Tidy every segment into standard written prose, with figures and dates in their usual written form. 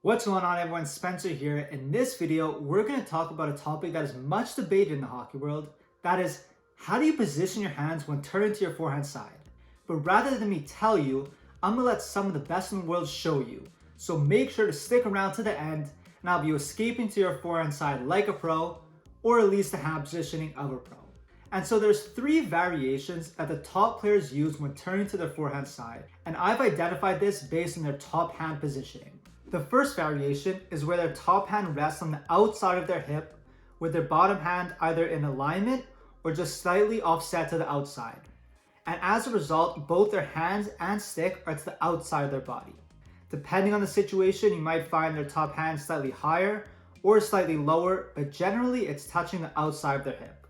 What's going on, everyone? Spencer here. In this video, we're going to talk about a topic that is much debated in the hockey world. That is, how do you position your hands when turning to your forehand side? But rather than me tell you, I'm going to let some of the best in the world show you. So make sure to stick around to the end, and I'll be escaping to your forehand side like a pro, or at least the hand positioning of a pro. And so there's three variations that the top players use when turning to their forehand side, and I've identified this based on their top hand positioning. The first variation is where their top hand rests on the outside of their hip, with their bottom hand either in alignment or just slightly offset to the outside. And as a result, both their hands and stick are to the outside of their body. Depending on the situation, you might find their top hand slightly higher or slightly lower, but generally it's touching the outside of their hip.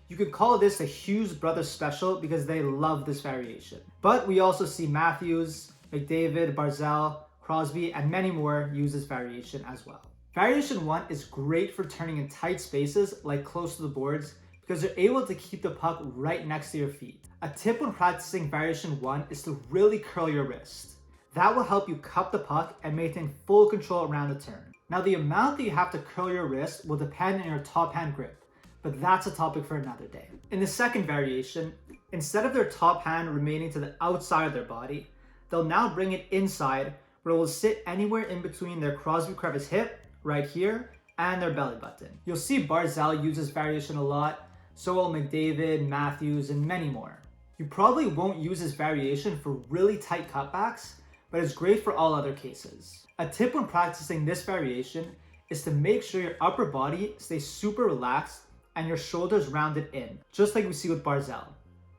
You could call this the Hughes brothers special because they love this variation. But we also see Matthews, McDavid, Barzal, Crosby, and many more use this variation as well. Variation 1 is great for turning in tight spaces like close to the boards because you're able to keep the puck right next to your feet. A tip when practicing variation 1 is to really curl your wrist. That will help you cup the puck and maintain full control around the turn. Now, the amount that you have to curl your wrist will depend on your top hand grip, but that's a topic for another day. In the second variation, instead of their top hand remaining to the outside of their body, they'll now bring it inside, where it will sit anywhere in between their Crosby crevice hip, right here, and their belly button. You'll see Barzal use this variation a lot, so will McDavid, Matthews, and many more. You probably won't use this variation for really tight cutbacks, but it's great for all other cases. A tip when practicing this variation is to make sure your upper body stays super relaxed and your shoulders rounded in, just like we see with Barzal.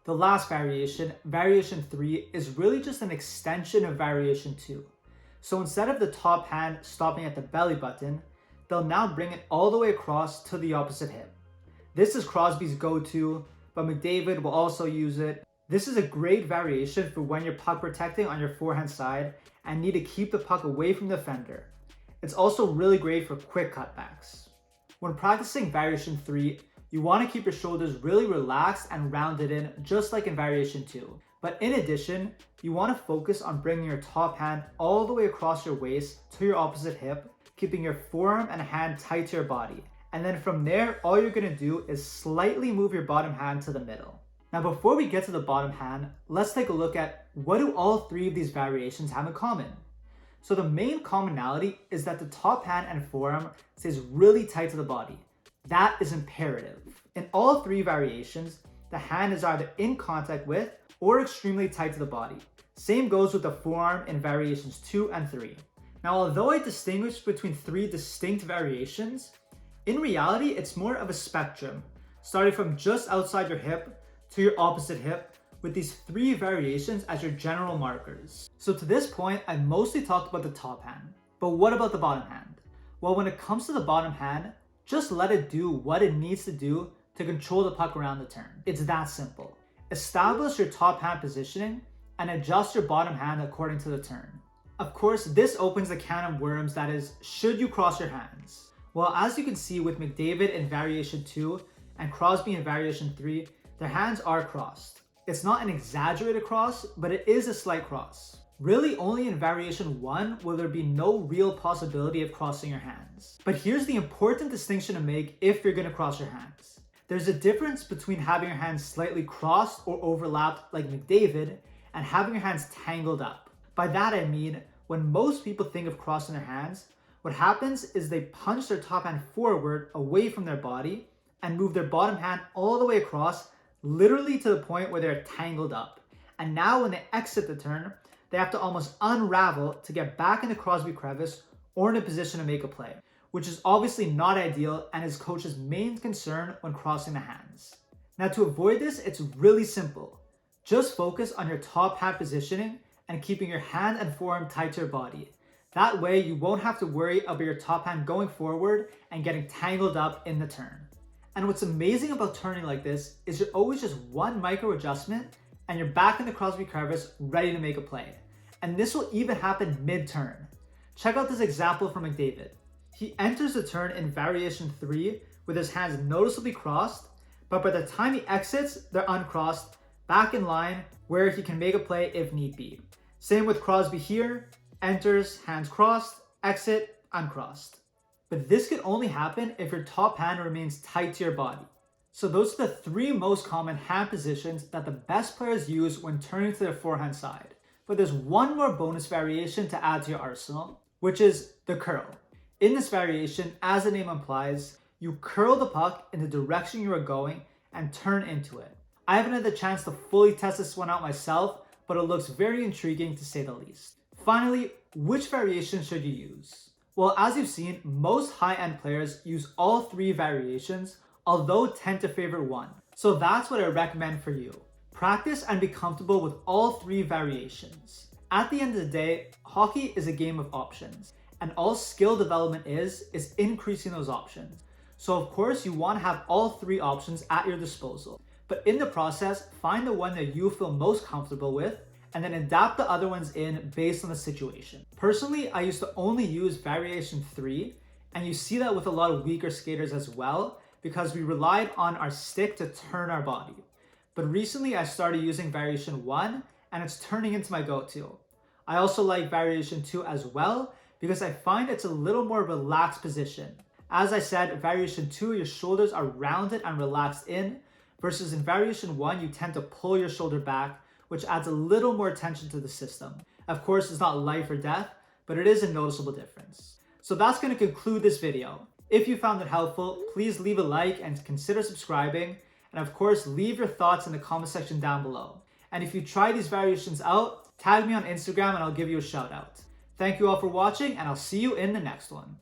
The last variation, variation 3, is really just an extension of variation 2. So instead of the top hand stopping at the belly button, they'll now bring it all the way across to the opposite hip. This is Crosby's go-to, but McDavid will also use it. This is a great variation for when you're puck protecting on your forehand side and need to keep the puck away from the defender. It's also really great for quick cutbacks. When practicing variation 3, you want to keep your shoulders really relaxed and rounded in, just like in variation 2. But in addition, you want to focus on bringing your top hand all the way across your waist to your opposite hip, keeping your forearm and hand tight to your body. And then from there, all you're going to do is slightly move your bottom hand to the middle. Now, before we get to the bottom hand, let's take a look at what do all three of these variations have in common. So the main commonality is that the top hand and forearm stays really tight to the body. That is imperative. In all three variations, the hand is either in contact with or extremely tight to the body. Same goes with the forearm in variations 2 and 3. Now, although I distinguish between three distinct variations, in reality, it's more of a spectrum, starting from just outside your hip to your opposite hip, with these three variations as your general markers. So to this point, I mostly talked about the top hand. But what about the bottom hand? Well, when it comes to the bottom hand, just let it do what it needs to do to control the puck around the turn. It's that simple. Establish your top hand positioning and adjust your bottom hand according to the turn. Of course, this opens the can of worms, that is, should you cross your hands? Well, as you can see with McDavid in variation 2 and Crosby in variation 3, their hands are crossed. It's not an exaggerated cross, but it is a slight cross. Really, only in variation 1 will there be no real possibility of crossing your hands. But here's the important distinction to make if you're going to cross your hands. There's a difference between having your hands slightly crossed or overlapped like McDavid and having your hands tangled up. By that I mean, when most people think of crossing their hands, what happens is they punch their top hand forward away from their body and move their bottom hand all the way across, literally to the point where they're tangled up. And now when they exit the turn, they have to almost unravel to get back in the Crosby crevice or in a position to make a play, which is obviously not ideal and is coach's main concern when crossing the hands. Now, to avoid this, it's really simple. Just focus on your top hand positioning and keeping your hand and forearm tight to your body. That way, you won't have to worry about your top hand going forward and getting tangled up in the turn. And what's amazing about turning like this is you're always just one micro adjustment and you're back in the Crosby crevice ready to make a play. And this will even happen mid-turn. Check out this example from McDavid. He enters the turn in variation 3 with his hands noticeably crossed, but by the time he exits, they're uncrossed, back in line where he can make a play if need be. Same with Crosby here, enters, hands crossed, exit, uncrossed. But this could only happen if your top hand remains tight to your body. So those are the three most common hand positions that the best players use when turning to their forehand side. But there's one more bonus variation to add to your arsenal, which is the curl. In this variation, as the name implies, you curl the puck in the direction you are going and turn into it. I haven't had the chance to fully test this one out myself, but it looks very intriguing to say the least. Finally, which variation should you use? Well, as you've seen, most high-end players use all three variations, although tend to favor one. So that's what I recommend for you. Practice and be comfortable with all three variations. At the end of the day, hockey is a game of options, and all skill development is increasing those options. So of course you want to have all three options at your disposal, but in the process, find the one that you feel most comfortable with and then adapt the other ones in based on the situation. Personally, I used to only use variation 3, and you see that with a lot of weaker skaters as well, because we relied on our stick to turn our body. But recently I started using variation 1, and it's turning into my go-to. I also like variation 2 as well, because I find it's a little more relaxed position. As I said, variation 2, your shoulders are rounded and relaxed in, versus in variation 1, you tend to pull your shoulder back, which adds a little more tension to the system. Of course, it's not life or death, but it is a noticeable difference. So that's going to conclude this video. If you found it helpful, please leave a like and consider subscribing. And of course, leave your thoughts in the comment section down below. And if you try these variations out, tag me on Instagram and I'll give you a shout out. Thank you all for watching, and I'll see you in the next one.